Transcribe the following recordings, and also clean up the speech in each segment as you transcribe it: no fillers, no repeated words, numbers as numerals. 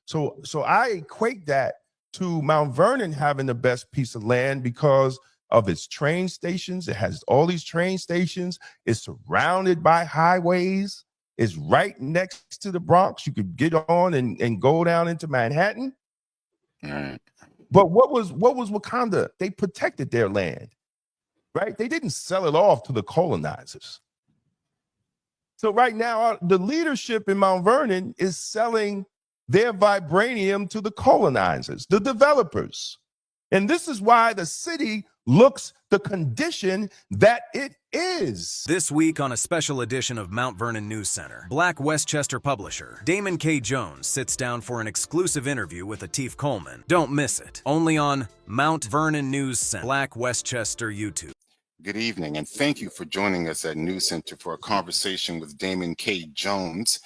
so I equate that to Mount Vernon having the best piece of land because of its train stations. It has all these train stations. It's surrounded by highways. It's right next to the Bronx. You could get on and go down into Manhattan. Right. But what was Wakanda? They protected their land, right? They didn't sell it off to the colonizers. So right now, the leadership in Mount Vernon is selling their vibranium to the colonizers, the developers. And this is why the city looks the condition that it is. This week on a special edition of Mount Vernon News Center, Black Westchester Publisher Damon K. Jones sits down for an exclusive interview with Atif Coleman. Don't miss it. Only on Mount Vernon News Center, Black Westchester YouTube. Good evening, and thank you for joining us at News Center for a conversation with Damon K. Jones.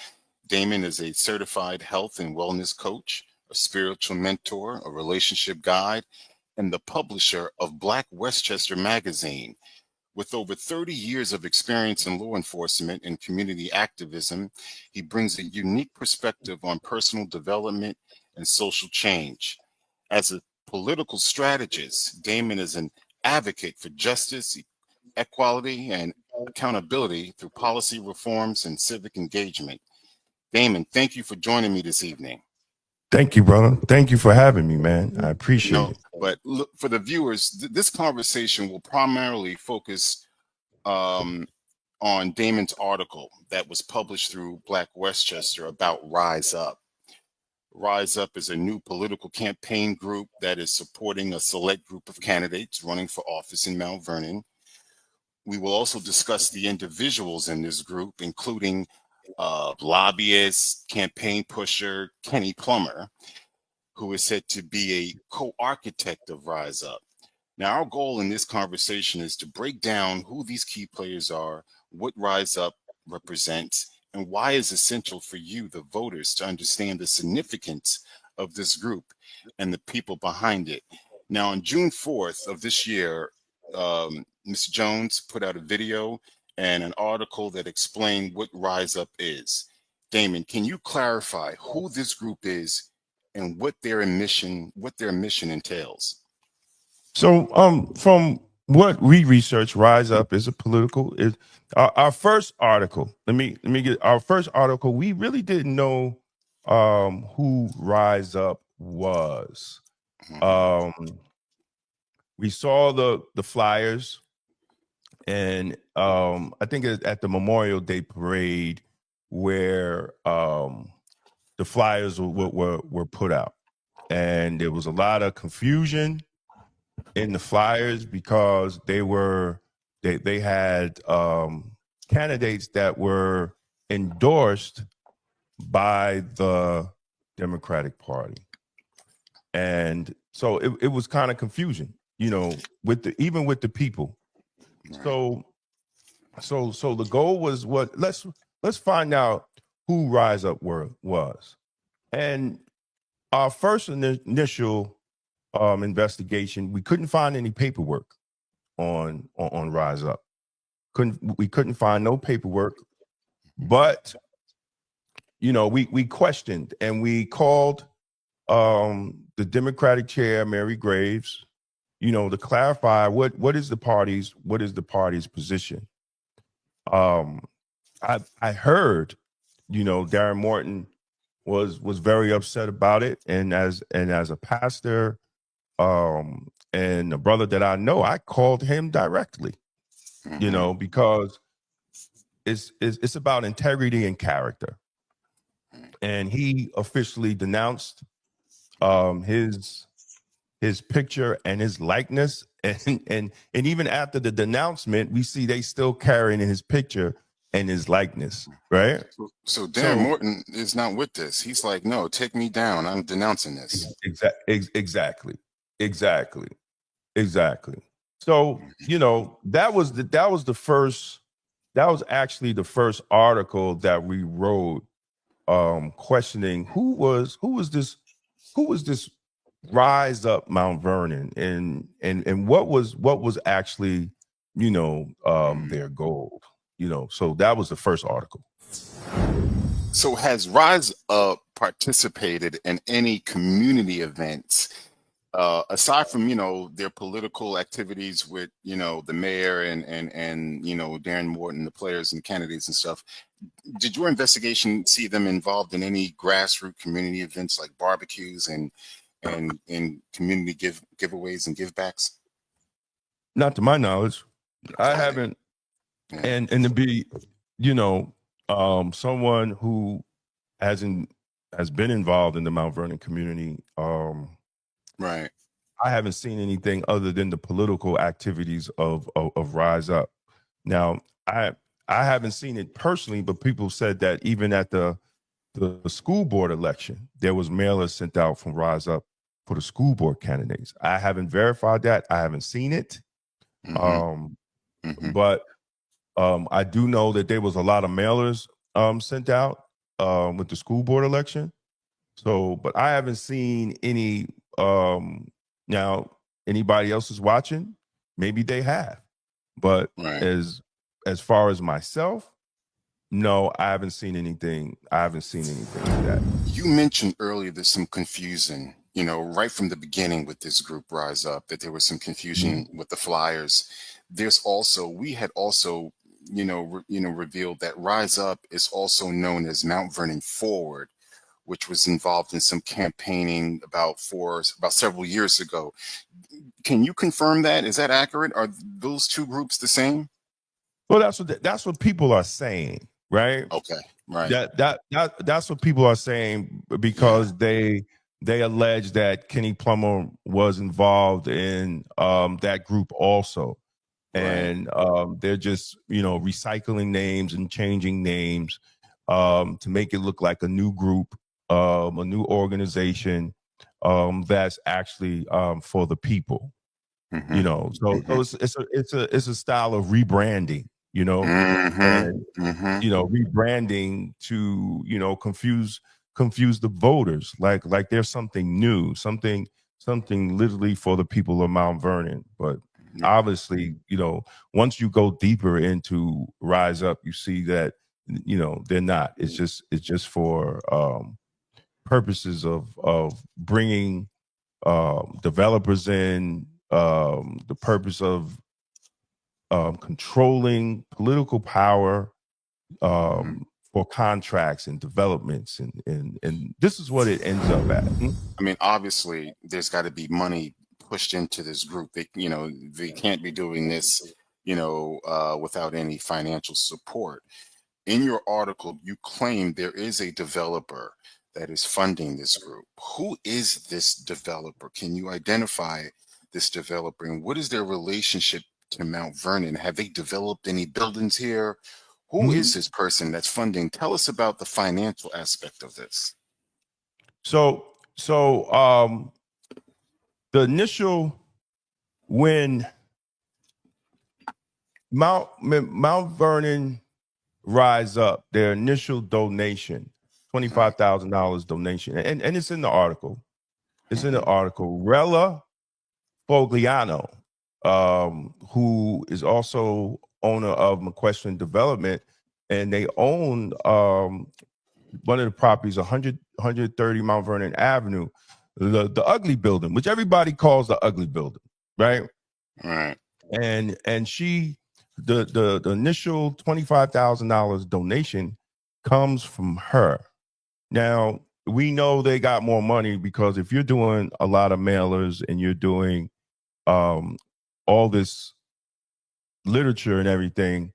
Damon is a certified health and wellness coach, a spiritual mentor, a relationship guide, and the publisher of Black Westchester magazine. With over 30 years of experience in law enforcement and community activism, he brings a unique perspective on personal development and social change. As a political strategist, Damon is an advocate for justice, equality, and accountability through policy reforms and civic engagement. Damon, thank you for joining me this evening. Thank you, brother. Thank you for having me, man. I appreciate it. But look, for the viewers, this conversation will primarily focus on Damon's article that was published through Black Westchester about Rise Up. Rise Up is a new political campaign group that is supporting a select group of candidates running for office in Mount Vernon. We will also discuss the individuals in this group, including lobbyist, campaign pusher, Kenny Plummer, who is said to be a co-architect of Rise Up. Now, our goal in this conversation is to break down who these key players are, what Rise Up represents, and why it's essential for you, the voters, to understand the significance of this group and the people behind it. Now, on June 4th of this year, Mr. Jones put out a video and an article that explained what Rise Up is. Damon, can you clarify who this group is and what their mission entails? So, from what we researched, Rise Up is a political. Our first article. Let me get our first article. We really didn't know who Rise Up was. We saw the flyers, and I think at the Memorial Day parade where the flyers were put out, and there was a lot of confusion in the flyers because they had candidates that were endorsed by the Democratic Party, and so it was kind of confusion, even with the people. So the goal was let's find out who Rise Up was. And our first initial investigation, we couldn't find any paperwork on Rise Up. We couldn't find no paperwork, but we questioned and we called the Democratic chair, Mary Graves, to clarify what is the party's position. I heard, Darren Morton was very upset about it, and as a pastor, and a brother that I know, I called him directly, because it's about integrity and character, and he officially denounced his picture and his likeness, and even after the denouncement, we see they still carrying his picture and his likeness, right? So Darren Morton is not with this. He's like, no, take me down. I'm denouncing this. Exactly. So that was actually the first article that we wrote, questioning who was this Rise Up Mount Vernon, and what was actually their goal. So that was the first article. So has Rise Up participated in any community events aside from their political activities with the mayor and Darren Morton, the players and candidates and stuff? Did your investigation see them involved in any grassroots community events like barbecues and community giveaways and givebacks? Not to my knowledge. I haven't. Yeah. And to be, someone who has been involved in the Mount Vernon community, Right. I haven't seen anything other than the political activities of Rise Up. Now, I haven't seen it personally, but people said that even at the school board election, there was mailers sent out from Rise Up for the school board candidates. I haven't verified that. I haven't seen it. But I do know that there was a lot of mailers sent out with the school board election. So, but I haven't seen any. Now, anybody else is watching, maybe they have. But as far as myself, no, I haven't seen anything. I haven't seen anything like that. You mentioned earlier there's some confusion, right from the beginning with this group Rise Up, that there was some confusion with the flyers. We had also, revealed that Rise Up is also known as Mount Vernon Forward, which was involved in some campaigning about several years ago. Can you confirm that? Is that accurate? Are those two groups the same? Well, that's what people are saying, right? Okay, right. That's what people are saying because they allege that Kenny Plummer was involved in that group also. And they're just, recycling names and changing names to make it look like a new group, a new organization that's actually for the people. So it's a style of rebranding, and rebranding to confuse the voters, like there's something new, something literally for the people of Mount Vernon. But obviously, once you go deeper into Rise Up, you see that they're not. It's just for purposes of bringing developers in, the purpose of controlling political power for contracts and developments, and this is what it ends up at. I mean, obviously, there's got to be money pushed into this group. They can't be doing this, without any financial support. In your article, you claim there is a developer that is funding this group. Who is this developer? Can you identify this developer, and what is their relationship to Mount Vernon? Have they developed any buildings here? Who is this person that's funding? Tell us about the financial aspect of this. So the initial, when Mount Vernon Rise Up, their initial donation, $25,000 donation, and it's in the article. It's in the article. Rella Fogliano, who is also owner of McQuestion Development, and they own one of the properties, 130 Mount Vernon Avenue, the ugly building, which everybody calls the ugly building, right? Right. And she, the initial $25,000 donation comes from her. Now, we know they got more money because if you're doing a lot of mailers and you're doing all this literature and everything,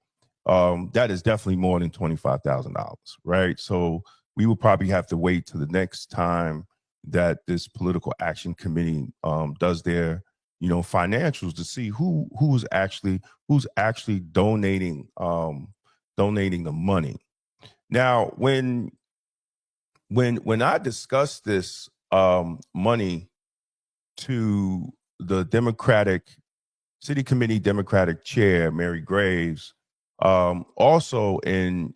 that is definitely more than $25,000, right? So we will probably have to wait till the next time that this political action committee does their financials to see who's actually donating the money. Now, when I discussed this money to the Democratic City Committee Democratic Chair Mary Graves, also in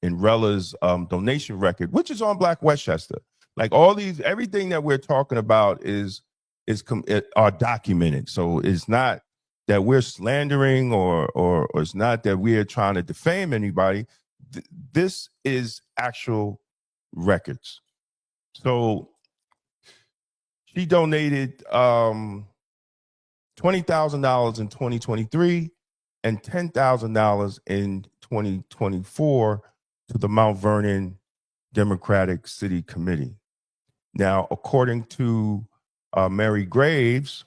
Rella's donation record, which is on Black Westchester, like everything that we're talking about are documented. So it's not that we're slandering or it's not that we're trying to defame anybody. this is actual records. So she donated $20,000 in 2023 and $10,000 in 2024 to the Mount Vernon Democratic City Committee. Now, according to Mary Graves,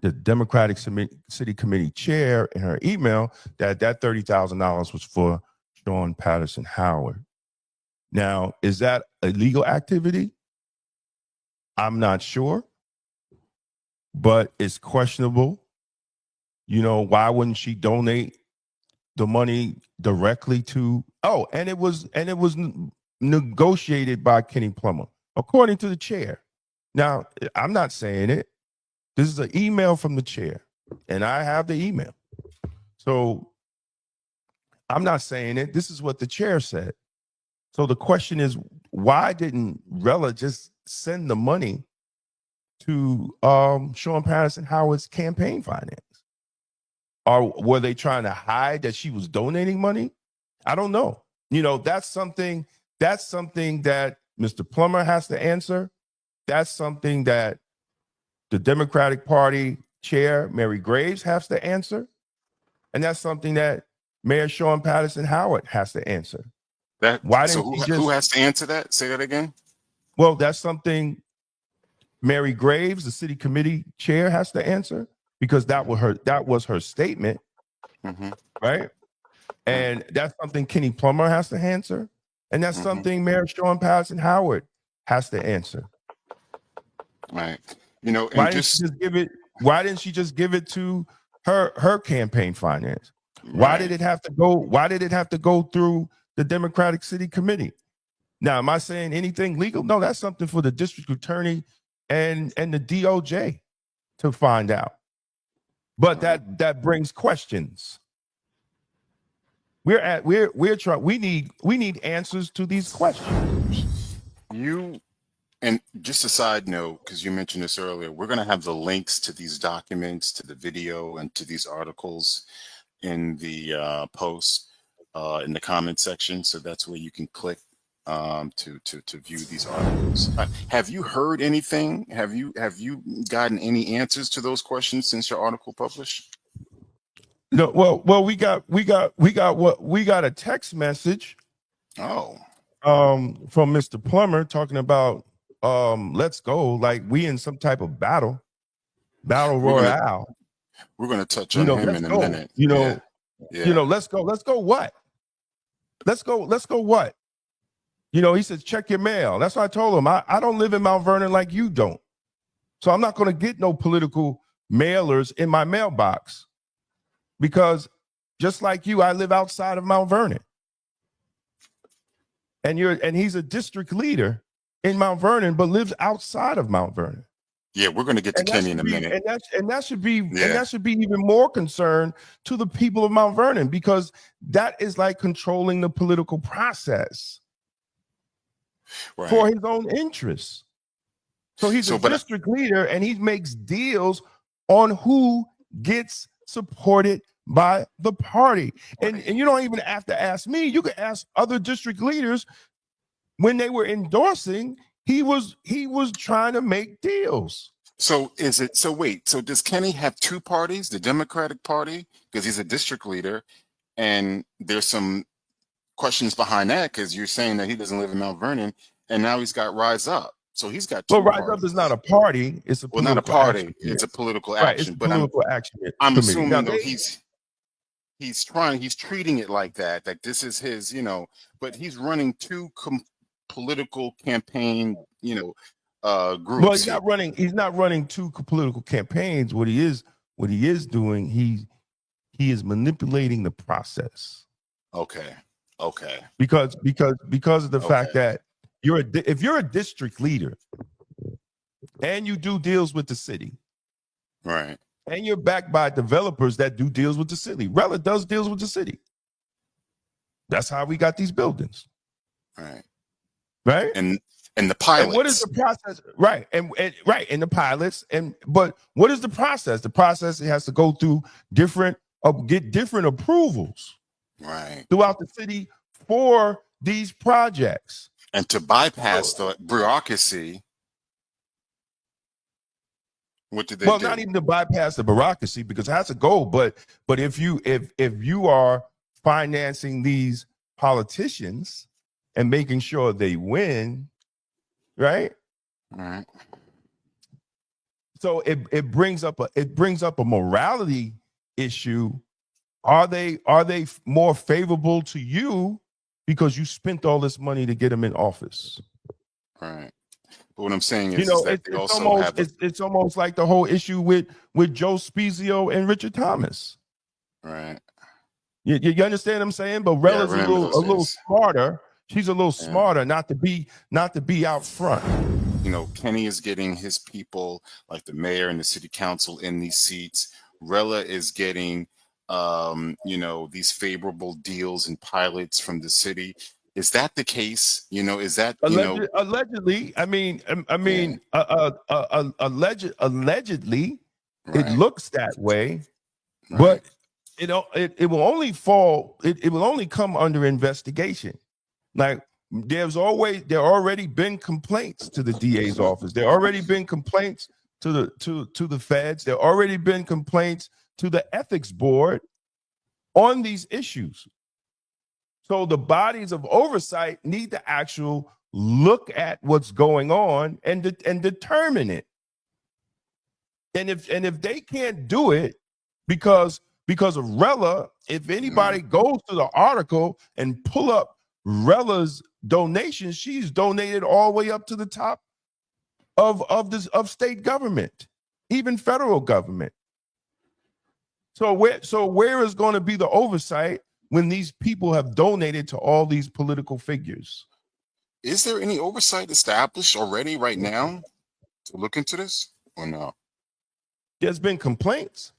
the Democratic City Committee chair, in her email, that $30,000 was for Sean Patterson Howard. Now, is that illegal activity? I'm not sure, but it's questionable. You know, why wouldn't she donate the money directly to? Oh, and it was negotiated by Kenny Plummer, according to the chair. Now, I'm not saying it. This is an email from the chair, and I have the email. So I'm not saying it. This is what the chair said. So the question is, why didn't Rella just send the money to Sean Patterson Howard's campaign finance? Or were they trying to hide that she was donating money? I don't know. You know, that's something that Mr. Plummer has to answer. That's something that the Democratic Party chair, Mary Graves, has to answer. And that's something that Mayor Sean Patterson Howard has to answer. Who has to answer that? Say that again. Well, that's something Mary Graves, the city committee chair, has to answer, because that was her statement, right? And that's something Kenny Plummer has to answer, and that's something Mayor Sean Patterson Howard has to answer. Right. You know, and why didn't she just give it to her campaign finance? Right. Why did it have to go through the Democratic City Committee? Now, am I saying anything legal? No, that's something for the district attorney and the DOJ to find out. But that brings questions. We need answers to these questions. And just a side note, because you mentioned this earlier, we're going to have the links to these documents, to the video, and to these articles in the post in the comment section. So that's where you can click to view these articles. Have you heard anything? Have you gotten any answers to those questions since your article published? No. Well, we got a text message. Oh. From Mr. Plummer talking about let's go, like we in some type of battle royale. We're gonna touch on him in a minute. You know, let's go what? Let's go what? You know, he says, check your mail. That's what I told him. I don't live in Mount Vernon like you don't. So I'm not going to get no political mailers in my mailbox, because just like you, I live outside of Mount Vernon. And he's a district leader in Mount Vernon, but lives outside of Mount Vernon. Yeah, we're going to get to Kenny in a minute. And that should be even more concern to the people of Mount Vernon, because that is like controlling the political process. Right. For his own interests. So he's a district leader, and he makes deals on who gets supported by the party. And you don't even have to ask me. You can ask other district leaders. When they were endorsing, he was trying to make deals. So does Kenny have two parties, the Democratic Party, because he's a district leader, and there's some questions behind that, because you're saying that he doesn't live in Mount Vernon, and now he's got Rise Up. So he's got two Rise Up is not a party. It's a not a party. It's a political action. It's a political action. I'm assuming though he's treating it like that. Like this is his, but he's running two political campaign, groups. Well, he's not running two political campaigns. What he is doing, he is manipulating the process. Okay. Because of the fact that if you're a district leader and you do deals with the city, right, and you're backed by developers that do deals with the city, Rella does deals with the city. That's how we got these buildings, right, and the pilots. And what is the process, right? And the pilots, but what is the process? The process, it has to go through get different approvals, right, throughout the city for these projects. And to bypass the bureaucracy, what did they do? Not even to bypass the bureaucracy, because that's a goal. But if you are financing these politicians and making sure they win, right? All right. So it brings up a morality issue. Are they more favorable to you because you spent all this money to get them in office? Right. But what I'm saying is, You know, that they also have it's almost like the whole issue with Joe Spezio and Richard Thomas. right. You understand what I'm saying? But Rella's a little smarter. She's a little smarter not to be out front. You know, Kenny is getting his people, like the mayor and the city council, in these seats. Rella is getting, you know, these favorable deals and pilots from the city. Is that the case? You know, is that, you know, allegedly? Allegedly, right. it looks that way, Right. but it will only fall. It will only come under investigation. Like there already been complaints to the DA's office. There already been complaints to the feds. There already been complaints to the ethics board on these issues. So the bodies of oversight need to actually look at what's going on and determine it. And if they can't do it because of Rella, if anybody goes to the article and pull up Rella's donations, she's donated all the way up to the top of state government, even federal government. So where is going to be the oversight when these people have donated to all these political figures? Is there any oversight established already right now to look into this, or no? There's been complaints.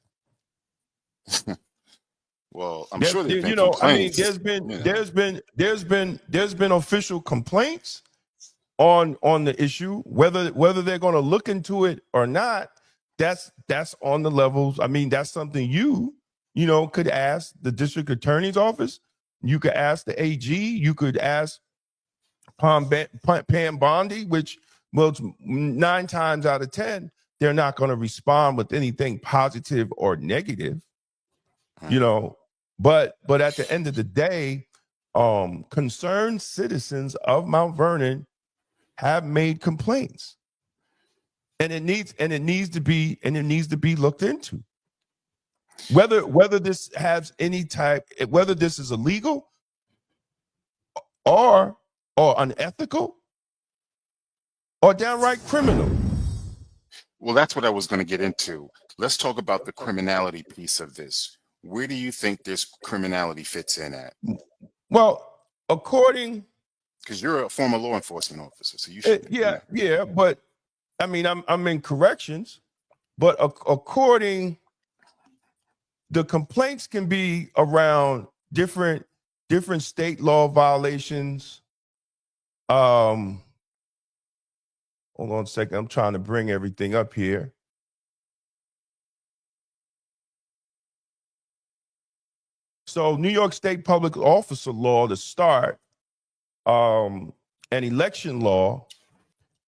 Well, I'm sure there's been complaints. There's been official complaints on the issue. Whether they're going to look into it or not, that's on the levels. I mean, that's something you could ask the district attorney's office. You could ask the AG. You could ask Pam Bondi, which, well, 9 times out of 10, they're not going to respond with anything positive or negative. But at the end of the day, concerned citizens of Mount Vernon have made complaints, and it needs to be looked into. Whether this has any type, whether this is illegal or unethical or downright criminal. Well, that's what I was going to get into. Let's talk about the criminality piece of this. Where do you think this criminality fits in at? Well, according, because you're a former law enforcement officer, so you should. Yeah. But I mean, I'm in corrections, but according, the complaints can be around different state law violations. Hold on a second. I'm trying to bring everything up here. So New York State Public Officer Law to start, an election law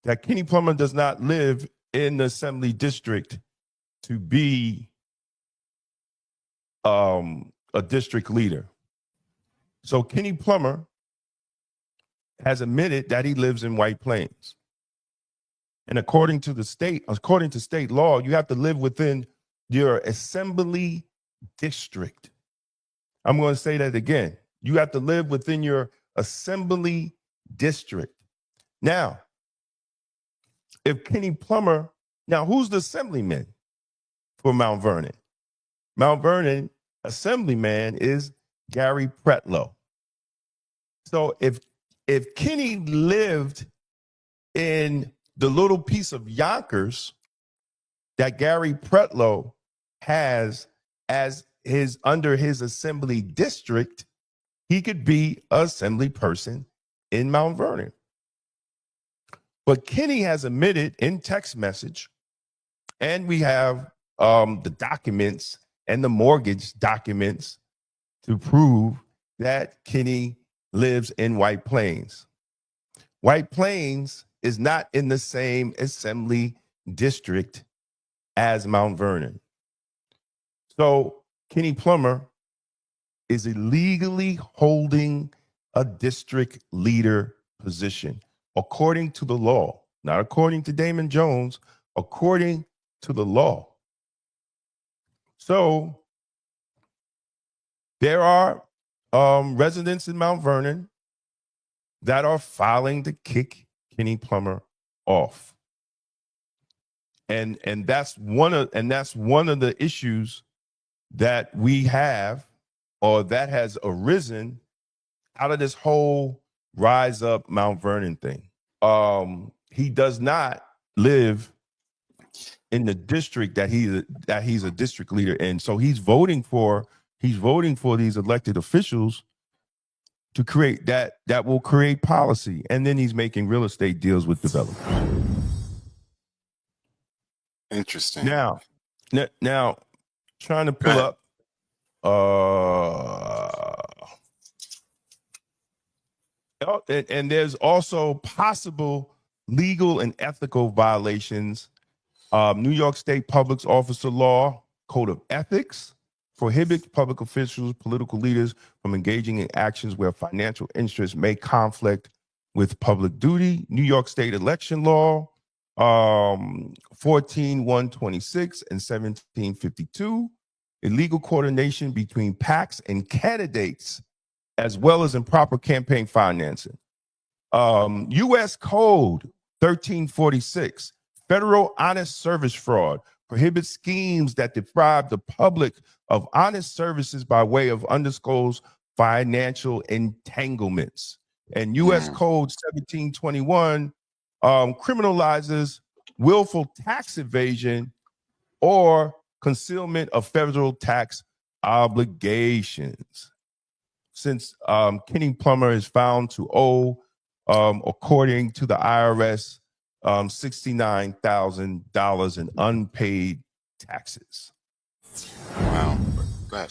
that Kenny Plummer does not live in the assembly district to be a district leader. So Kenny Plummer has admitted that he lives in White Plains. And according to state law, you have to live within your assembly district. I'm going to say that again. You have to live within your assembly district. Now, if Kenny Plummer, now who's the assemblyman for Mount Vernon? Mount Vernon assemblyman is Gary Pretlow. So if Kenny lived in the little piece of Yonkers that Gary Pretlow has as under his assembly district, he could be an assembly person in Mount Vernon. But Kenny has admitted in text message, and we have the documents and the mortgage documents to prove that Kenny lives in White Plains. White Plains is not in the same assembly district as Mount Vernon. So Kenny Plummer is illegally holding a district leader position, according to the law, not according to Damon Jones, according to the law. So there are residents in Mount Vernon that are filing to kick Kenny Plummer off. And that's one of the issues that we have, or that has arisen out of this whole Rise Up Mount Vernon thing. He does not live in the district that he's a district leader in. So he's voting for these elected officials to create that will create policy. And then he's making real estate deals with developers. Interesting. Now trying to pull up and there's also possible legal and ethical violations. New York State Public Officer Law Code of Ethics prohibits public officials, political leaders from engaging in actions where financial interests may conflict with public duty. New York State Election Law 14-126 and 1752, illegal coordination between PACs and candidates, as well as improper campaign financing. U.S. Code 1346, federal honest service fraud, prohibits schemes that deprive the public of honest services by way of undisclosed financial entanglements. And U.S. Code 1721 criminalizes willful tax evasion or concealment of federal tax obligations. Since Kenny Plummer is found to owe, according to the IRS, $69,000 in unpaid taxes. Wow. Go ahead.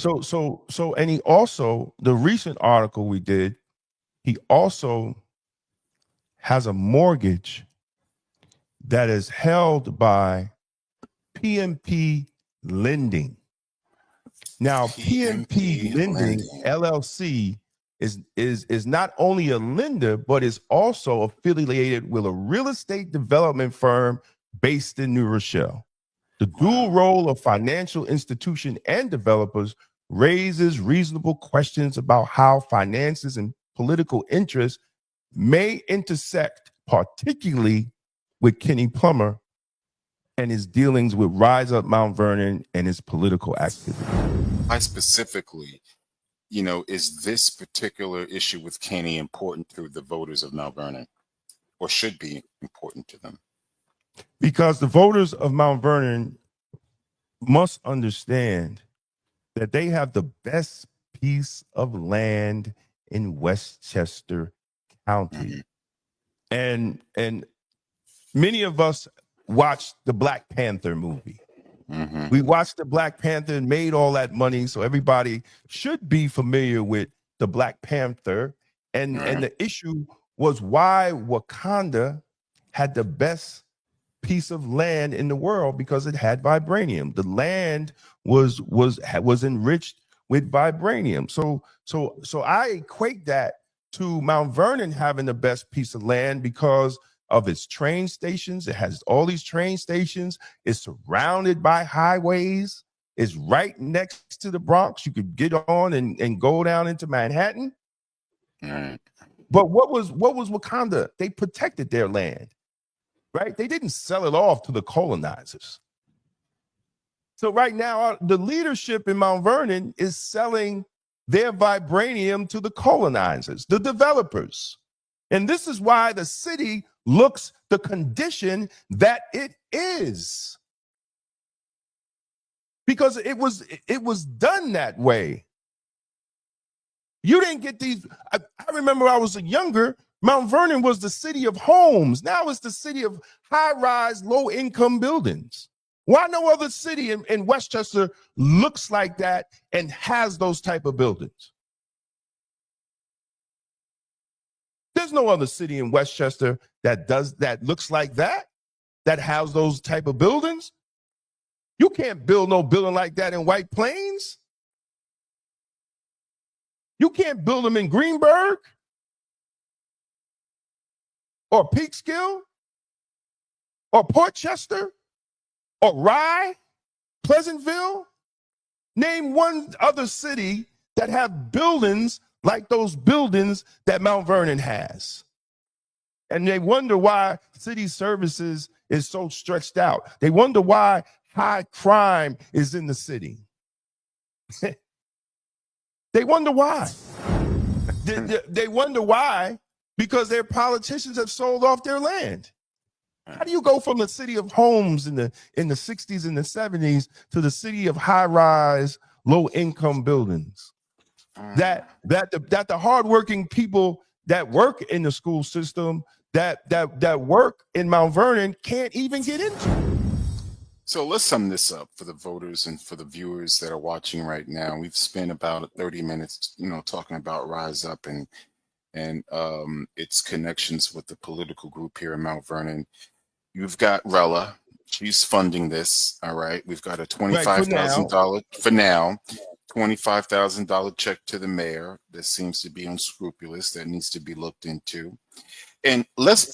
So, and he also, the recent article we did, he also has a mortgage that is held by PMP Lending. Now, PMP Lending LLC is not only a lender, but is also affiliated with a real estate development firm based in New Rochelle. The dual role of financial institution and developers raises reasonable questions about how finances and political interests may intersect, particularly with Kenny Plummer and his dealings with Rise Up Mount Vernon and his political activity. Why specifically, is this particular issue with Kenny important to the voters of Mount Vernon, or should be important to them? Because the voters of Mount Vernon must understand that they have the best piece of land in Westchester County. And many of us watched the Black Panther movie. We watched the Black Panther and made all that money, so everybody should be familiar with the Black Panther. And the issue was why Wakanda had the best piece of land in the world, because it had vibranium. The land was enriched with vibranium. So I equate that to Mount Vernon having the best piece of land because of its train stations. It has all these train stations. It's surrounded by highways. It's right next to the Bronx. You could get on and go down into Manhattan. But what was Wakanda? They protected their land, right? They didn't sell it off to the colonizers. So right now, the leadership in Mount Vernon is selling their vibranium to the colonizers, the developers. And this is why the city looks the condition that it is. Because it was done that way. You didn't get these. I remember I was younger, Mount Vernon was the city of homes. Now it's the city of high-rise, low-income buildings. Why no other city in Westchester looks like that and has those type of buildings? There's no other city in Westchester that looks like that has those type of buildings. You can't build no building like that in White Plains. You can't build them in Greenburgh or Peekskill or Portchester or Rye, Pleasantville. Name one other city that have buildings like those buildings that Mount Vernon has. And they wonder why city services is so stretched out. They wonder why high crime is in the city. They wonder why. They wonder why, because their politicians have sold off their land. How do you go from the city of homes in the 60s and the 70s to the city of high-rise, low-income buildings? That the hardworking people that work in the school system, that work in Mount Vernon can't even get into. So let's sum this up for the voters and for the viewers that are watching right now. We've spent about 30 minutes, talking about Rise Up and its connections with the political group here in Mount Vernon. You've got Rella. She's funding this. All right. We've got a $25,000 for now. $25,000 check to the mayor that seems to be unscrupulous, that needs to be looked into. And let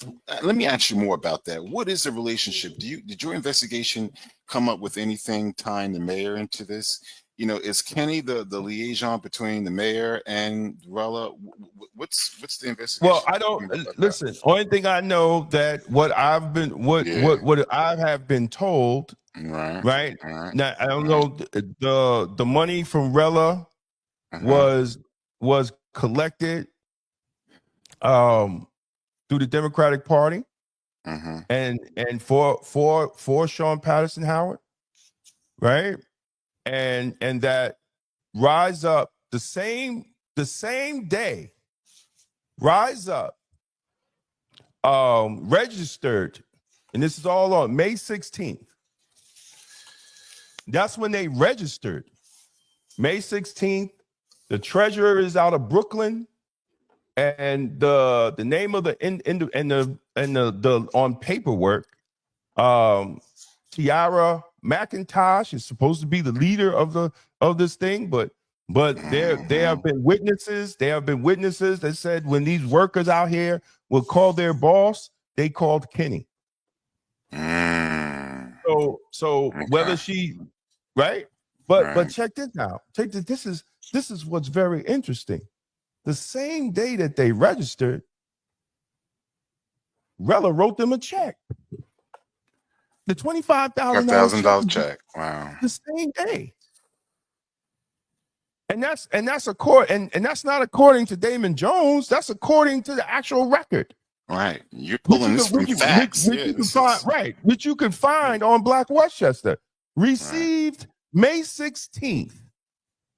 me ask you more about that. What is the relationship? Did your investigation come up with anything tying the mayor into this? Is Kenny the liaison between the mayor and Rella? What's the investigation? Well, I don't listen. Only thing I know that what I have been told. Right. Now I don't know the money from Rella was collected through the Democratic Party and for Sean Patterson Howard, right? And that Rise Up the same day, Rise Up registered, and this is all on May 16th. That's when they registered. May 16th. The treasurer is out of Brooklyn, and the name of the on paperwork, Tiara McIntosh is supposed to be the leader of this thing, but there have been witnesses. There have been witnesses that said when these workers out here will call their boss, they called Kenny. So whether she right, but check this out. This is what's very interesting. The same day that they registered, Rella wrote them a check. The $25,000 check. Wow. The same day. And that's not according to Damon Jones. That's according to the actual record. Right. You're pulling this from facts. Which you can find on Black Westchester. Received May 16th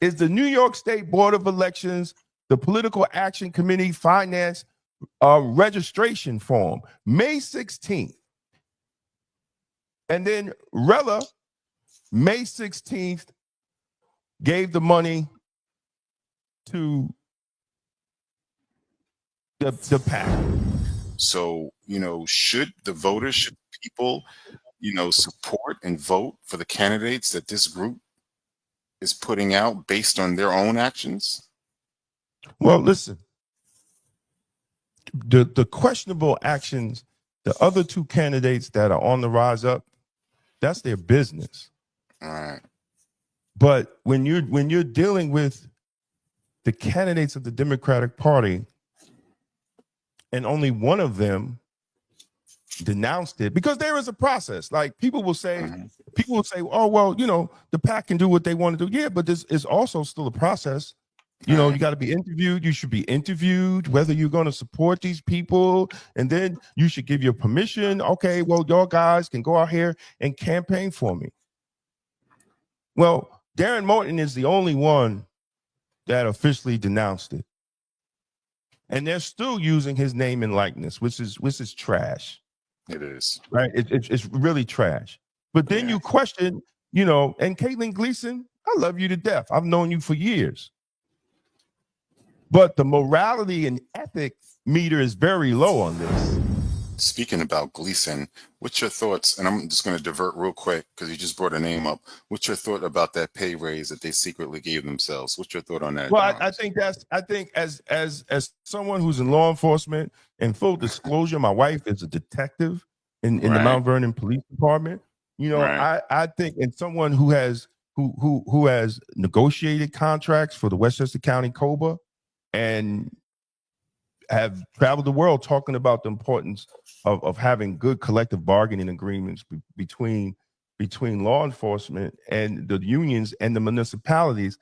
is the New York State Board of Elections, the Political Action Committee Finance registration form. May 16th. And then Rella, May 16th, gave the money to the PAC. So, should people, support and vote for the candidates that this group is putting out based on their own actions? Well, listen, the questionable actions, the other two candidates that are on the Rise Up, that's their business. All right. But when you're dealing with the candidates of the Democratic Party, and only one of them denounced it, because there is a process. Like people will say, oh, well, the PAC can do what they want to do. Yeah, but this is also still a process. You got to be interviewed. You should be interviewed whether you're going to support these people, and then you should give your permission. Okay, well, your guys can go out here and campaign for me. Well, Darren Morton is the only one that officially denounced it, and they're still using his name and likeness, which is trash. It is, right. It's really trash. But then you question, and Caitlin Gleason, I love you to death. I've known you for years. but the morality and ethics meter is very low on this. Speaking about Gleason, what's your thoughts? And I'm just going to divert real quick because you just brought a name up. What's your thought about that pay raise that they secretly gave themselves? What's your thought on that? Well, I think as someone who's in law enforcement, and full disclosure, my wife is a detective in the Mount Vernon Police Department. You know, I think, and someone who has negotiated contracts for the Westchester County COBA and have traveled the world talking about the importance of having good collective bargaining agreements between law enforcement and the unions and the municipalities.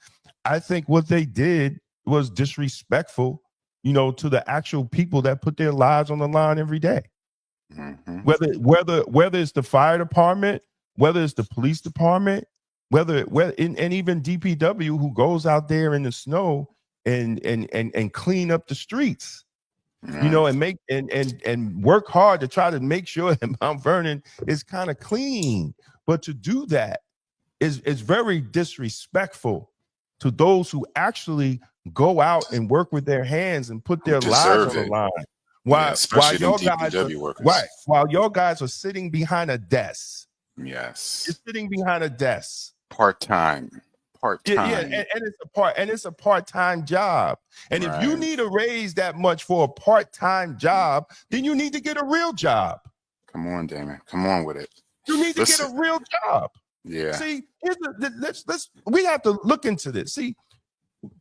I think what they did was disrespectful, you know, to the actual people that put their lives on the line every day. Mm-hmm. Whether it's the fire department, whether it's the police department, whether and even DPW, who goes out there in the snow and clean up the streets. You know, and make and work hard to try to make sure that Mount Vernon is kind of clean. But to do that is very disrespectful to those who actually go out and work with their hands and put their lives on the line. While your guys are sitting behind a desk. Yes, you're sitting behind a desk. Part-time. Yeah, and it's a part-time job. And if you need a raise that much for a part-time job, then you need to get a real job. Come on, Damon. Come on with it. You need to get a real job. Yeah. See, we have to look into this. See,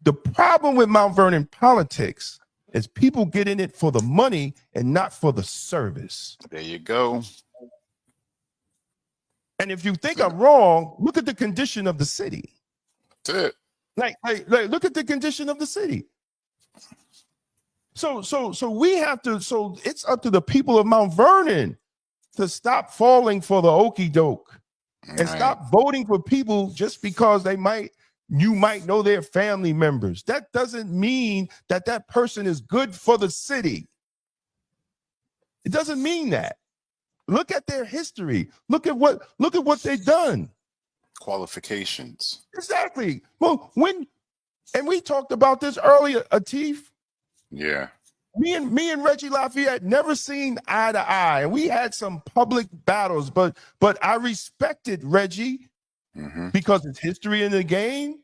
the problem with Mount Vernon politics is people get in it for the money and not for the service. There you go. And if you think I'm wrong, look at the condition of the city. That's it. Like look at the condition of the city. So we have to, so it's up to the people of Mount Vernon to stop falling for the okie doke and stop voting for people just because you might know their family members. That doesn't mean that person is good for the city. It doesn't mean that. Look at their history. Look at what they've done. Qualifications. Exactly. Well, and we talked about this earlier, Atif. Yeah. Me and Reggie Lafayette never seen eye to eye, and we had some public battles, but I respected Reggie because it's history in the game,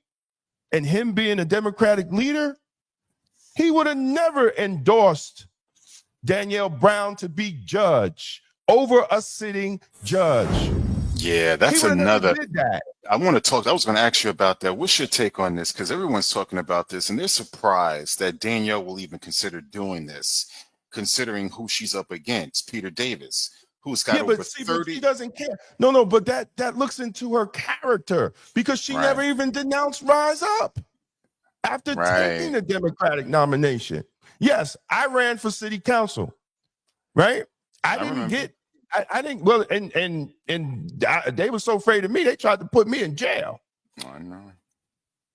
and him being a Democratic leader, he would have never endorsed Danielle Brown to be judge over a sitting judge. Yeah, that's another. I want to talk. I was going to ask you about that. What's your take on this? Because everyone's talking about this, and they're surprised that Danielle will even consider doing this, considering who she's up against, Peter Davis, who's got over 30. But she doesn't care. No, but that looks into her character, because she never even denounced Rise Up after taking the Democratic nomination. Yes, I ran for city council, right? I didn't. Well, and they were so afraid of me, they tried to put me in jail. I know.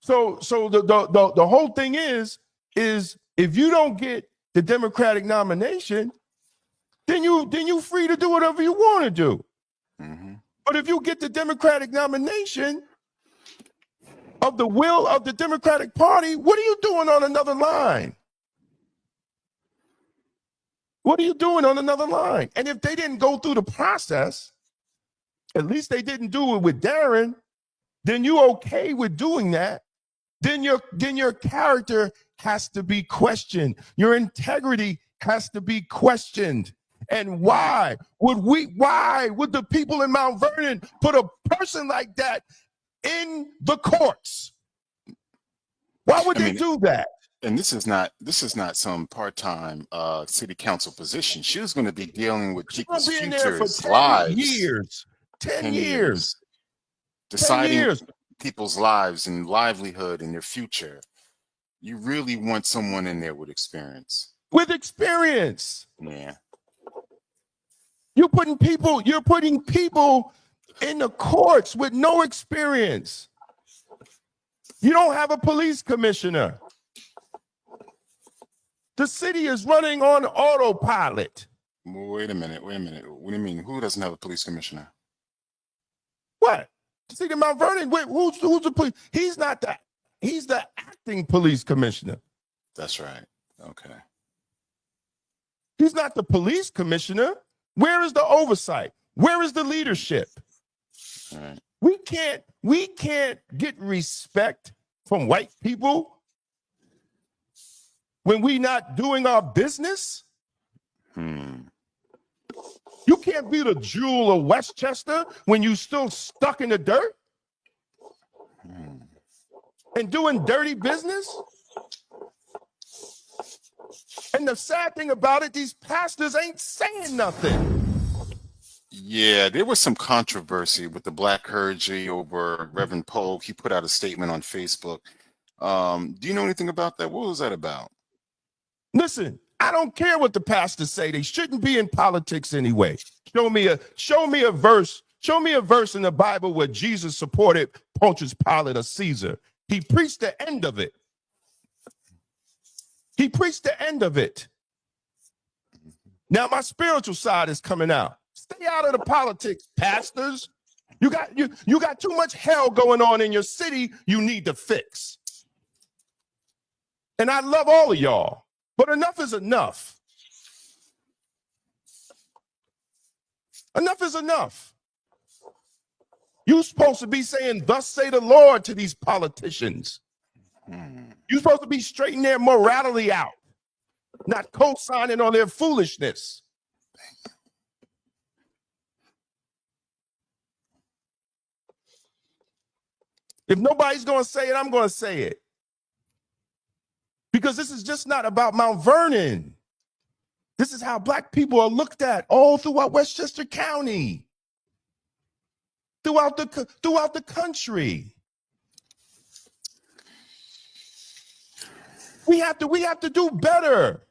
So the whole thing is if you don't get the Democratic nomination, then you free to do whatever you want to do. But if you get the Democratic nomination of the will of the Democratic Party, what are you doing on another line? What are you doing on another line? And if they didn't go through the process, at least they didn't do it with Darren, then you okay with doing that. Then your character has to be questioned. Your integrity has to be questioned. And why would the people in Mount Vernon put a person like that in the courts? Why would they do that? And this is not some part-time city council position. She was going to be dealing with people's futures, lives. 10 years. Deciding people's lives and livelihood and their future. You really want someone in there with experience. Yeah. You're putting people in the courts with no experience. You don't have a police commissioner. The city is running on autopilot. Wait a minute. What do you mean? Who doesn't have a police commissioner? What? City of Mount Vernon? Wait, who's the police? He's the acting police commissioner. That's right. Okay. He's not the police commissioner. Where is the oversight? Where is the leadership? All right. We can't get respect from white people when we not doing our business. You can't be the jewel of Westchester when you still stuck in the dirt and doing dirty business. And the sad thing about it, these pastors ain't saying nothing. Yeah, there was some controversy with the black clergy over Reverend Polk. He put out a statement on Facebook. Do you know anything about that? What was that about? Listen, I don't care what the pastors say. They shouldn't be in politics anyway. Show me a verse. Show me a verse in the Bible where Jesus supported Pontius Pilate or Caesar. He preached the end of it. He preached the end of it. Now my spiritual side is coming out. Stay out of the politics, pastors. You got too much hell going on in your city you need to fix. And I love all of y'all, but enough is enough. Enough is enough. You're supposed to be saying, thus say the Lord to these politicians. You're supposed to be straightening their morality out, not co-signing on their foolishness. If nobody's going to say it, I'm going to say it. Because this is just not about Mount Vernon. This is how black people are looked at all throughout Westchester County, throughout the country. We have to do better.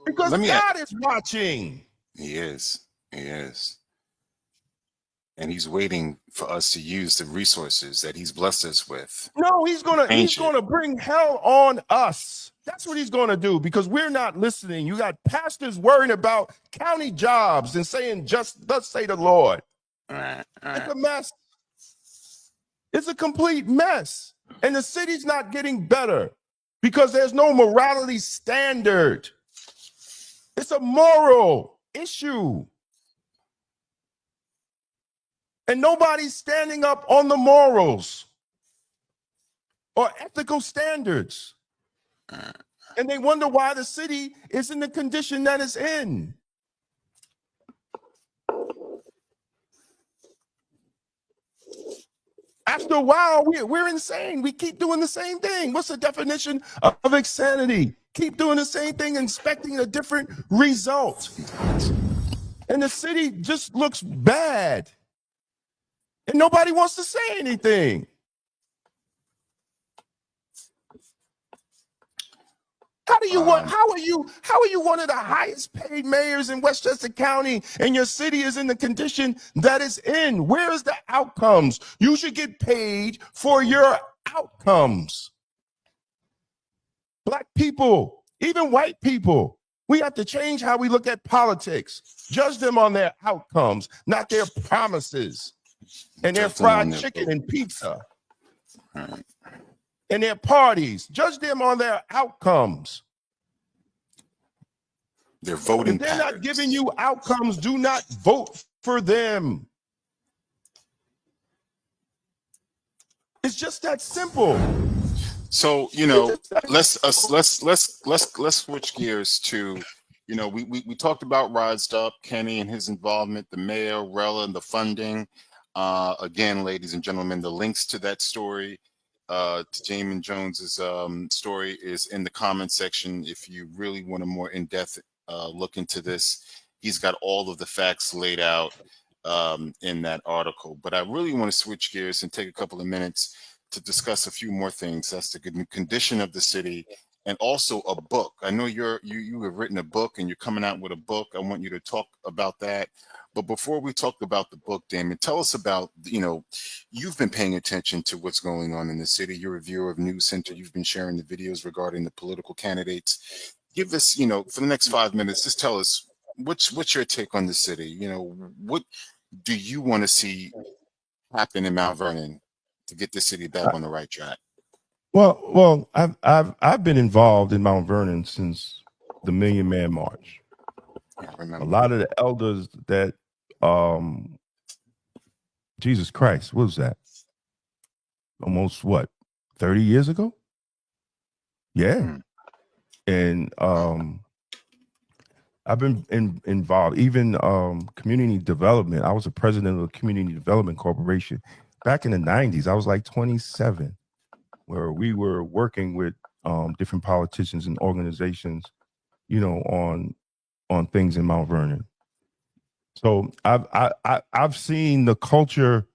Because God is watching. He is. He is. And he's waiting for us to use the resources that he's blessed us with. No, he's gonna bring hell on us. That's what he's gonna do because we're not listening. You got pastors worrying about county jobs and saying, just thus say the Lord. It's a mess. It's a complete mess. And the city's not getting better because there's no morality standard. It's a moral issue. And nobody's standing up on the morals or ethical standards. And they wonder why the city is in the condition that it's in. After a while, we're insane. We keep doing the same thing. What's the definition of insanity? Keep doing the same thing, expecting a different result. And the city just looks bad. And nobody wants to say anything. How are you one of the highest paid mayors in Westchester County and your city is in the condition that it's in? Where is the outcomes? You should get paid for your outcomes. Black people, even white people, we have to change how we look at politics. Judge them on their outcomes, not their promises. And their fried chicken and pizza. And their parties. Judge them on their outcomes. Their voting patterns. If they're not giving you outcomes, do not vote for them. It's just that simple. So, let's switch gears to, we talked about Rised Up, Kenny and his involvement, the mayor, Rella, and the funding. Again, ladies and gentlemen, the links to that story, to Damon Jones's story, is in the comment section. If you really want a more in-depth look into this, he's got all of the facts laid out in that article. But I really want to switch gears and take a couple of minutes to discuss a few more things. That's the condition of the city, and also a book. I know you have written a book, and you're coming out with a book. I want you to talk about that. But before we talk about the book, Damon, tell us about, you've been paying attention to what's going on in the city. You're a viewer of News Center. You've been sharing the videos regarding the political candidates. Give us, for the next 5 minutes, just tell us what's your take on the city? What do you want to see happen in Mount Vernon to get the city back on the right track? Well, I've been involved in Mount Vernon since the Million Man March. I A remember. lot of the elders that, Jesus Christ, what was that? Almost what, 30 years ago? Yeah. Hmm. And I've been involved, even community development. I was a president of the Community Development Corporation back in the 90s. I was like 27, where we were working with different politicians and organizations, on things in Mount Vernon. So I've seen the culture,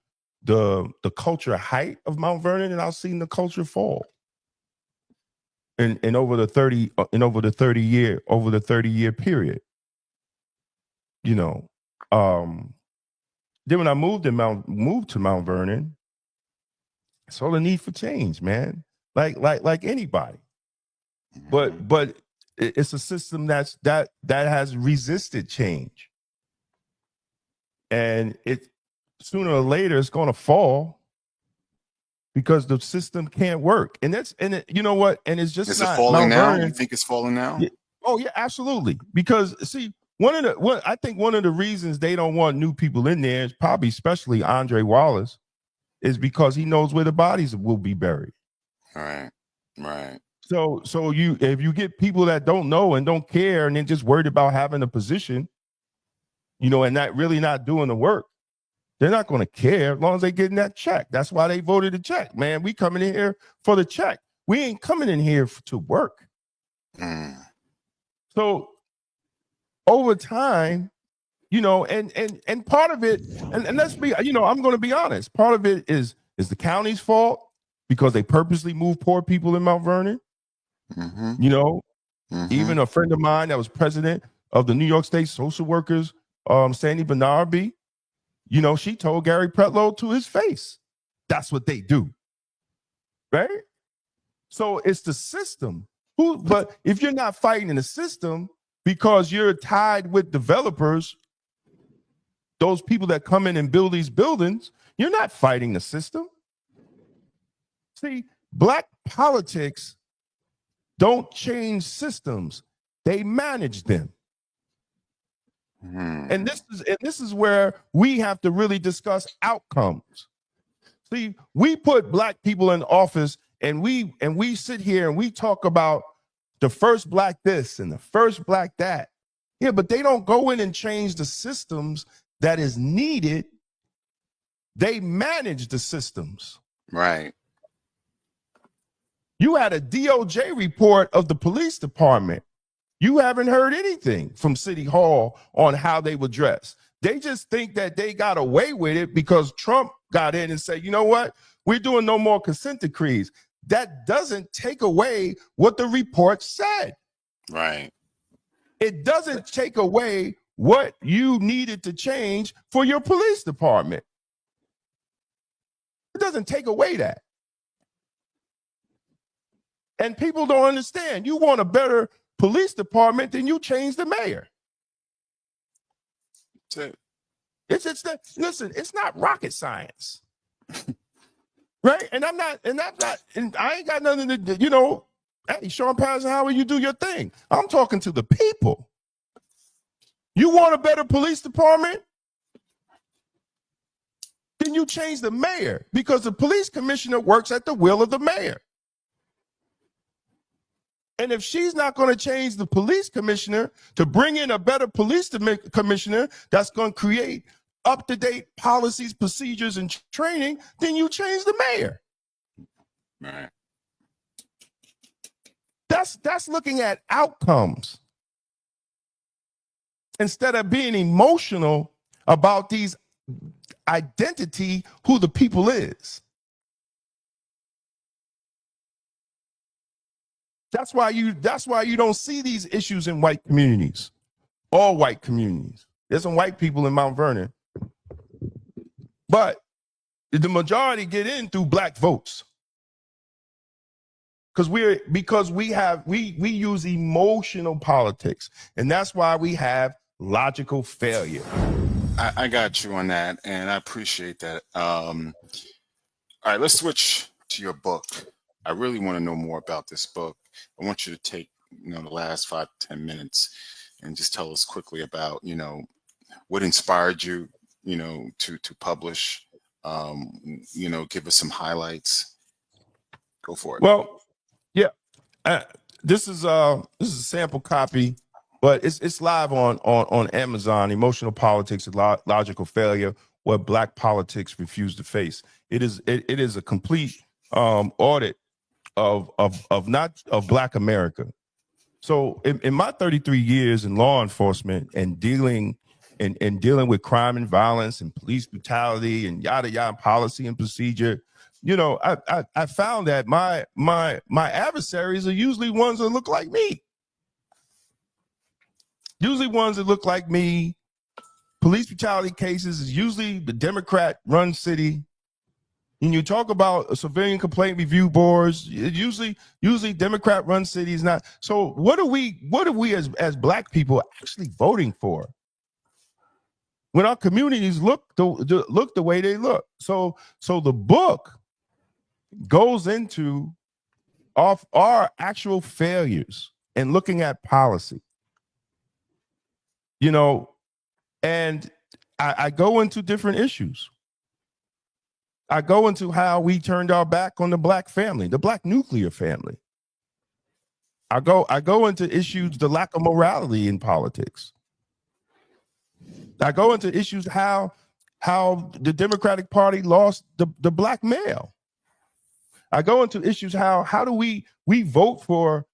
the culture height of Mount Vernon, and I've seen the culture fall. And over the 30 year period. Then when I moved to Mount Vernon, I saw the need for change, man. Like anybody. But it's a system that has resisted change. And it sooner or later it's going to fall because the system can't work. And you know what? And it's just Is not it falling Mount now? Vernon. You think it's falling now? Yeah. Oh yeah, absolutely. Because see, I think one of the reasons they don't want new people in there is probably, especially Andre Wallace, is because he knows where the bodies will be buried. Right. So if you get people that don't know and don't care and then just worried about having a position, and not doing the work, they're not going to care as long as they're getting that check. That's why they voted a check, man. We coming in here for the check. We ain't coming in here to work. So over time, and part of it, and let's be, I'm going to be honest. Part of it is the county's fault because they purposely moved poor people in Mount Vernon. Even a friend of mine that was president of the New York State Social Workers, Sandy Benarby, she told Gary Pretlow to his face, that's what they do. Right? So it's the system. But if you're not fighting in the system because you're tied with developers, those people that come in and build these buildings, you're not fighting the system. See, black politics don't change systems. They manage them. And this is where we have to really discuss outcomes. See, we put black people in office and we sit here and we talk about the first black this and the first black that. Yeah, but they don't go in and change the systems that is needed. They manage the systems. Right. You had a DOJ report of the police department. You haven't heard anything from City Hall on how they were dressed. They just think that they got away with it because Trump got in and said, you know what? We're doing no more consent decrees. That doesn't take away what the report said. Right. It doesn't take away what you needed to change for your police department. It doesn't take away that. And people don't understand. You want a better police department, then you change the mayor. Listen, it's not rocket science. Right? And I ain't got nothing to, hey, Sean Eisenhower, you do your thing. I'm talking to the people. You want a better police department? Then you change the mayor because the police commissioner works at the will of the mayor. And if she's not going to change the police commissioner to bring in a better police commissioner that's going to create up-to-date policies, procedures, and training, then you change the mayor. Right. That's looking at outcomes instead of being emotional about these identity, who the people is. That's why you don't see these issues in white communities, all white communities. There's some white people in Mount Vernon, but the majority get in through black votes because we use emotional politics, and that's why we have logical failure. I got you on that, and I appreciate that. All right, let's switch to your book. I really want to know more about this book. I want you to take, the last 5 to 10 minutes and just tell us quickly about, what inspired you, to publish, give us some highlights. Go for it. Well, yeah, this is a sample copy, but it's live on Amazon. Emotional Politics and Logical Failure: What Black Politics Refuse to Face. It is a complete audit of Black America. So in my 33 years in law enforcement and dealing with crime and violence and police brutality and yada yada, policy and procedure, I found that my adversaries are usually ones that look like me. Usually ones that look like me. Police brutality cases is usually the Democrat-run city. When you talk about civilian complaint review boards, usually Democrat-run cities. Not so. What are we as Black people actually voting for? When our communities look the way they look. So the book goes into our actual failures and looking at policy. And I go into different issues. I go into how we turned our back on the Black family, the Black nuclear family. I go into issues, the lack of morality in politics. I go into issues how the Democratic Party lost the Black male. I go into issues how do we vote for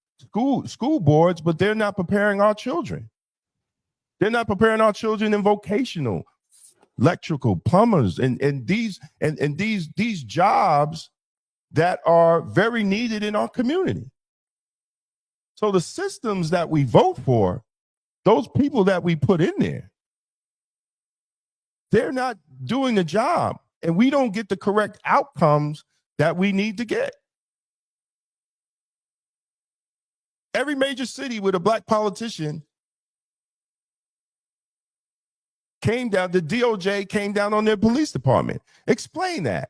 school boards, but they're not preparing our children. They're not preparing our children in vocational, electrical, plumbers, and these jobs that are very needed in our community. So the systems that we vote for, those people that we put in there, they're not doing the job, and we don't get the correct outcomes that we need to get. Every major city with a Black politician came down, the DOJ came down on their police department. Explain that.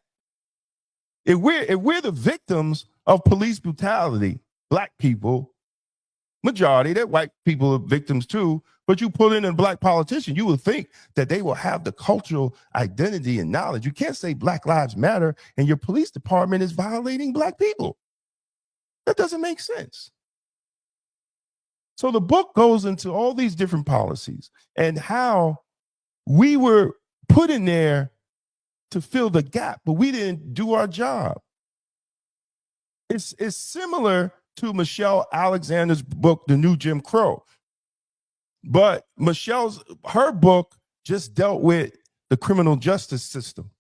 If we're the victims of police brutality, Black people, majority, that white people are victims too, but you put in a Black politician, you would think that they will have the cultural identity and knowledge. You can't say Black Lives Matter and your police department is violating Black people. That doesn't make sense. So the book goes into all these different policies and how we were put in there to fill the gap, but we didn't do our job. It's similar to Michelle Alexander's book, The New Jim Crow. But her book just dealt with the criminal justice system.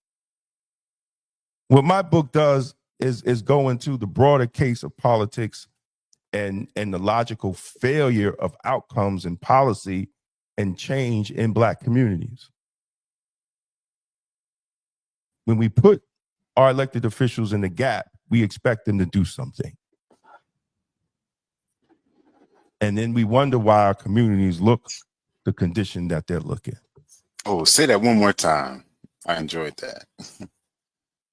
What my book does is go into the broader case of politics and the logical failure of outcomes and policy and change in Black communities. When we put our elected officials in the gap, we expect them to do something. And then we wonder why our communities look the condition that they're looking. Oh, say that one more time. I enjoyed that.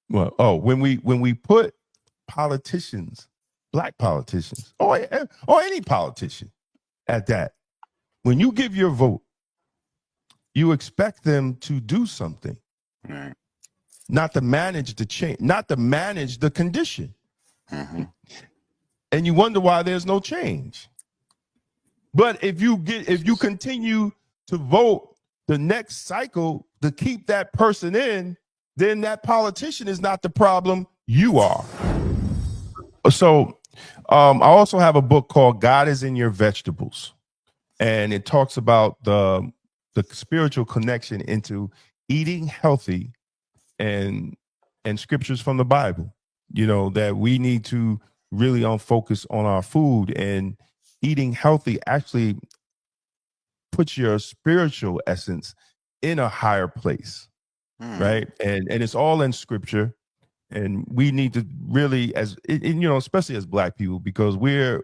Well, when we put politicians, Black politicians, or any politician at that, when you give your vote, you expect them to do something, right? Not to manage the change, not to manage the condition. Mm-hmm. And you wonder why there's no change. But if you continue to vote the next cycle to keep that person in, then that politician is not the problem, you are. So I also have a book called God is in Your Vegetables. And it talks about the spiritual connection into eating healthy and scriptures from the Bible, that we need to really focus on our food, and eating healthy actually puts your spiritual essence in a higher place, right? And it's all in scripture, and we need to really, especially as Black people, because we're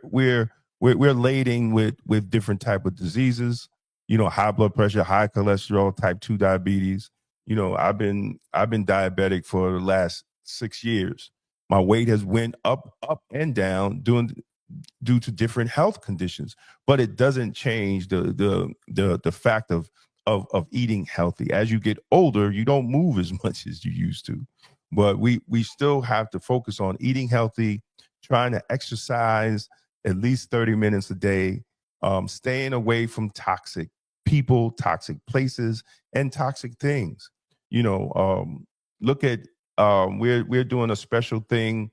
laden with different type of diseases, high blood pressure, high cholesterol, type 2 diabetes. I've been diabetic for the last 6 years, My weight has went up and down due to different health conditions, but it doesn't change the fact of eating healthy. As you get older, you don't move as much as you used to, but we still have to focus on eating healthy, trying to exercise at least 30 minutes a day, staying away from toxic people, toxic places, and toxic things. Look at we're doing a special thing.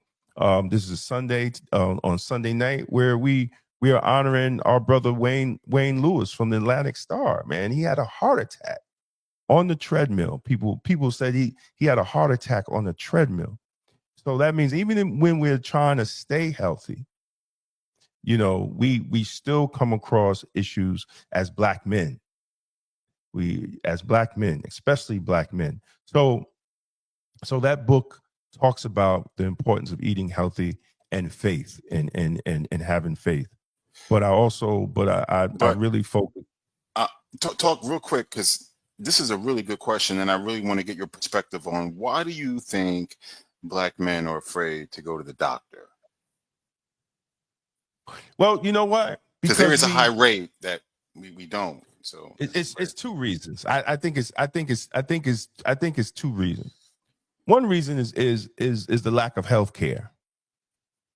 This is a Sunday on Sunday night where we are honoring our brother Wayne Lewis from the Atlantic Star. Man, he had a heart attack on the treadmill. People said he had a heart attack on the treadmill. So that means even when we're trying to stay healthy, we still come across issues as Black men. Especially Black men. So that book talks about the importance of eating healthy and faith and having faith. But I really focus. Talk real quick, because this is a really good question, and I really want to get your perspective on why do you think Black men are afraid to go to the doctor? Well, you know what? Because there is a high rate that we don't. So it's two reasons. I think it's two reasons. One reason is the lack of health care,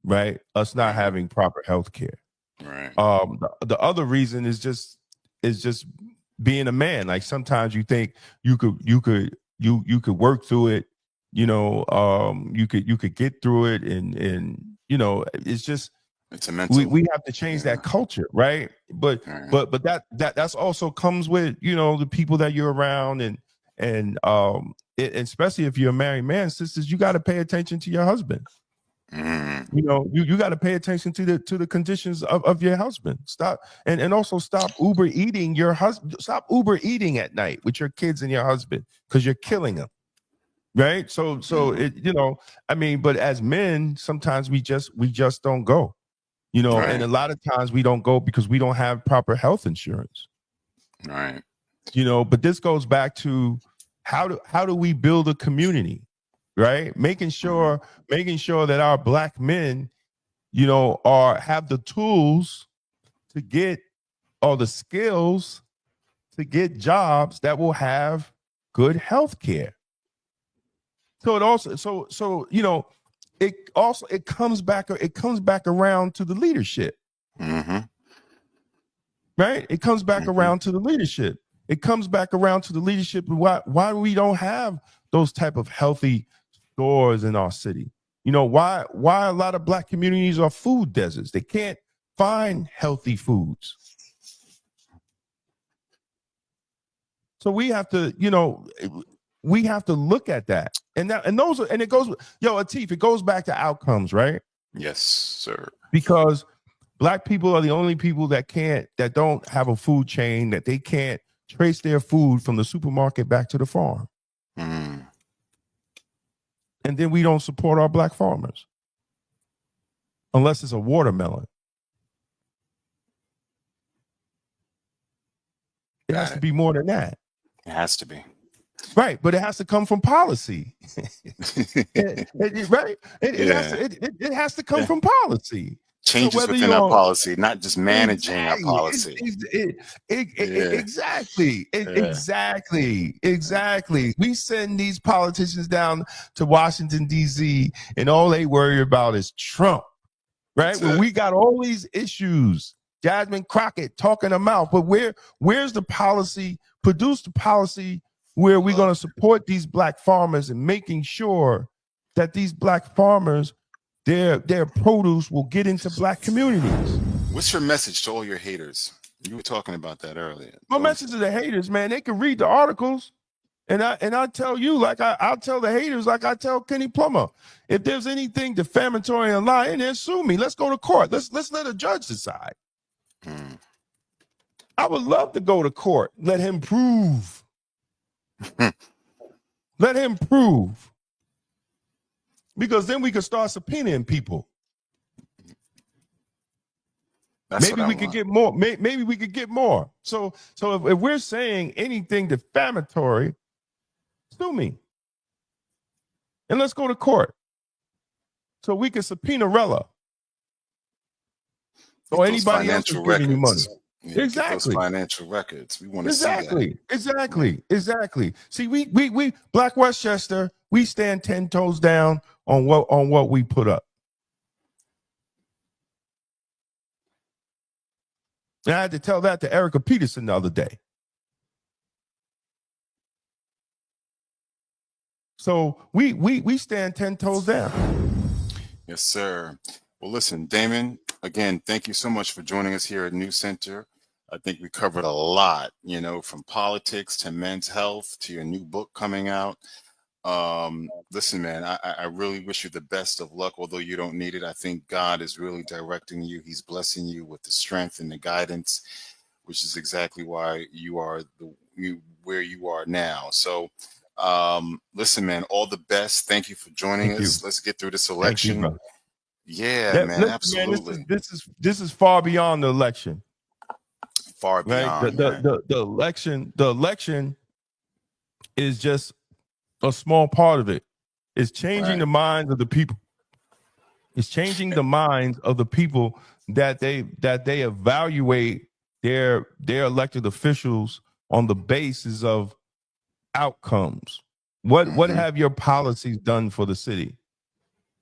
right? Us not having proper health care. Right. The other reason is just being a man. Like sometimes you think you could work through it, you could get through it, and it's just it's a mental. We have to change that culture, right? But that's also comes with the people that you're around, and especially if you're a married man, sisters, you got to pay attention to your husband. You got to pay attention to the conditions of your husband. Stop and also stop Uber eating your husband. Stop Uber eating at night with your kids and your husband, because you're killing them. Right. So but as men, sometimes we just don't go, Right. and a lot of times we don't go because we don't have proper health insurance. Right. But this goes back to how do we build a community, right? Making sure that our Black men, have the tools to get, or the skills to get jobs that will have good health care. So it comes back around to the leadership. Mm-hmm. Right? It comes back around to the leadership. It comes back around to the leadership. Why we don't have those type of healthy stores in our city? Why a lot of Black communities are food deserts. They can't find healthy foods. So we have to look at that. And it goes, Atif, it goes back to outcomes, right? Yes, sir. Because Black people are the only people that don't have a food chain, that they can't trace their food from the supermarket back to the farm. Mm. And then we don't support our Black farmers unless it's a watermelon. It has to be more than that. It has to be. Right, but it has to come from policy. Right? It has to come from policy. Changes within our policy, not just managing our policy. Exactly. We send these politicians down to Washington, D.C., and all they worry about is Trump, right? When we got all these issues, Jasmine Crockett talking them out, but where's the policy? Produce the policy where we're going to support these Black farmers and making sure that these Black farmers, their produce will get into Black communities. What's your message to all your haters? You were talking about that earlier. My message to the haters, man, they can read the articles, and I tell you, like I'll tell the haters, like I tell Kenny Plummer, if there's anything defamatory and lying, then sue me. Let's go to court. Let's let a judge decide. I would love to go to court. Let him prove. Let him prove. Because then we could start subpoenaing people. Maybe we could get more. Maybe we could get more. So if we're saying anything defamatory, sue me. And let's go to court. so we can subpoena Rella or Those anybody else who's financial giving you money. records. Yeah, get Exactly. those financial records. We want to see that. Exactly. See, we Black Westchester, we stand 10 toes down on what we put up. And I had to tell that to Erica Peterson the other day. So we stand 10 toes down. Yes, sir. Well, listen, Damon, again, thank you so much for joining us here at News Center. I think we covered a lot, you know, from politics to men's health to your new book coming out. Listen, man, I really wish you the best of luck, although you don't need it. I think God is really directing you. He's blessing you with the strength and the guidance, which is exactly why you are where you are now. So, listen, man, all the best. Thank you for joining us. Let's get through this election. Thank you, yeah, man, absolutely. Man, this is far beyond the election. Far beyond. Right? The election is just a small part of it. It's changing the minds of the people. It's changing the minds of the people that they evaluate their elected officials on the basis of outcomes. What have your policies done for the city?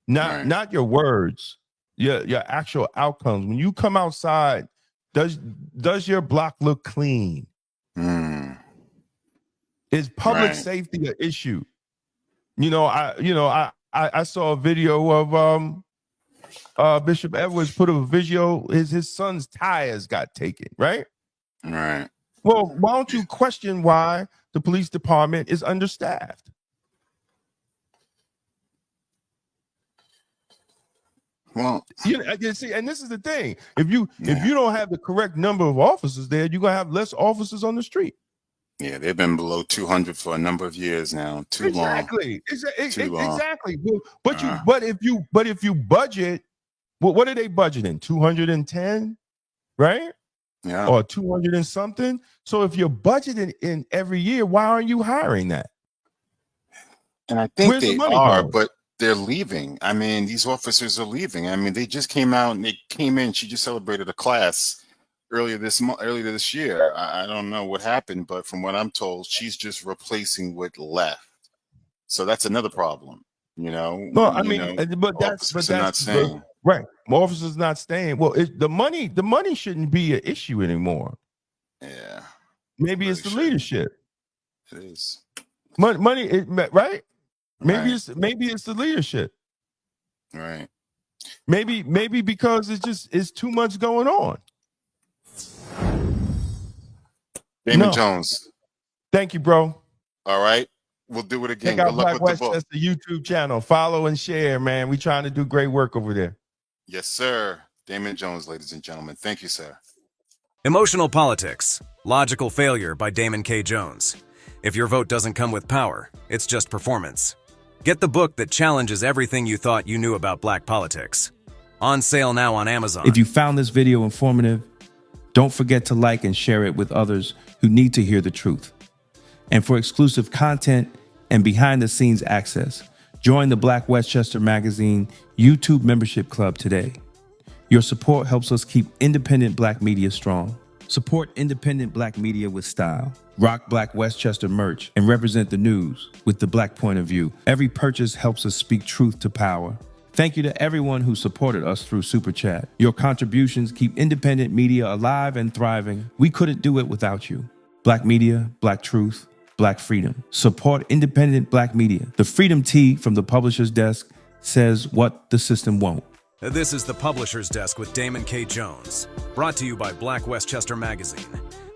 Not your words, your actual outcomes. When you come outside, does your block look clean? Is public safety an issue? I saw a video of Bishop Edwards put a video. His son's tires got taken. Right. Well, why don't you question why the police department is understaffed? Well, you see, and this is the thing: if you don't have the correct number of officers there, you're gonna have less officers on the street. Yeah, they've been below 200 for a number of years now. Too long. Exactly. But if you budget, what are they budgeting? 210, right? Yeah. Or 200 and something. So if you're budgeting in every year, why aren't you hiring that? And I think they are, going? But they're leaving. I mean, these officers are leaving. I mean, they just came out and they came in. She just celebrated a class earlier this year. I don't know what happened, but from what I'm told, she's just replacing what left. So that's another problem, you know. No, I mean, but that's not staying. Right. More officers not staying. Well, the money shouldn't be an issue anymore. Yeah. Maybe it's the leadership. It is. Money, right? Maybe it's the leadership. Right. Maybe because it's too much going on. Damon Jones. Thank you, bro. All right. We'll do it again. Check out Good luck Black with the book. Westchester YouTube channel. Follow and share, man. We're trying to do great work over there. Yes, sir. Damon Jones, ladies and gentlemen. Thank you, sir. Emotional Politics, Logical Failure by Damon K. Jones. If your vote doesn't come with power, it's just performance. Get the book that challenges everything you thought you knew about black politics. On sale now on Amazon. If you found this video informative, don't forget to like and share it with others who need to hear the truth. And for exclusive content and behind-the-scenes access, join the Black Westchester Magazine YouTube membership club today. Your support helps us keep independent black media strong. Support independent black media with style. Rock Black Westchester merch and represent the news with the black point of view. Every purchase helps us speak truth to power. Thank you to everyone who supported us through Super Chat. Your contributions keep independent media alive and thriving. We couldn't do it without you. Black media, black truth, black freedom. Support independent black media. The Freedom Tea from the Publisher's Desk says what the system won't. This is the Publisher's Desk with Damon K. Jones, brought to you by Black Westchester Magazine,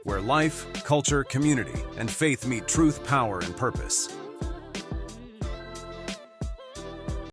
where life, culture, community, and faith meet truth, power, and purpose.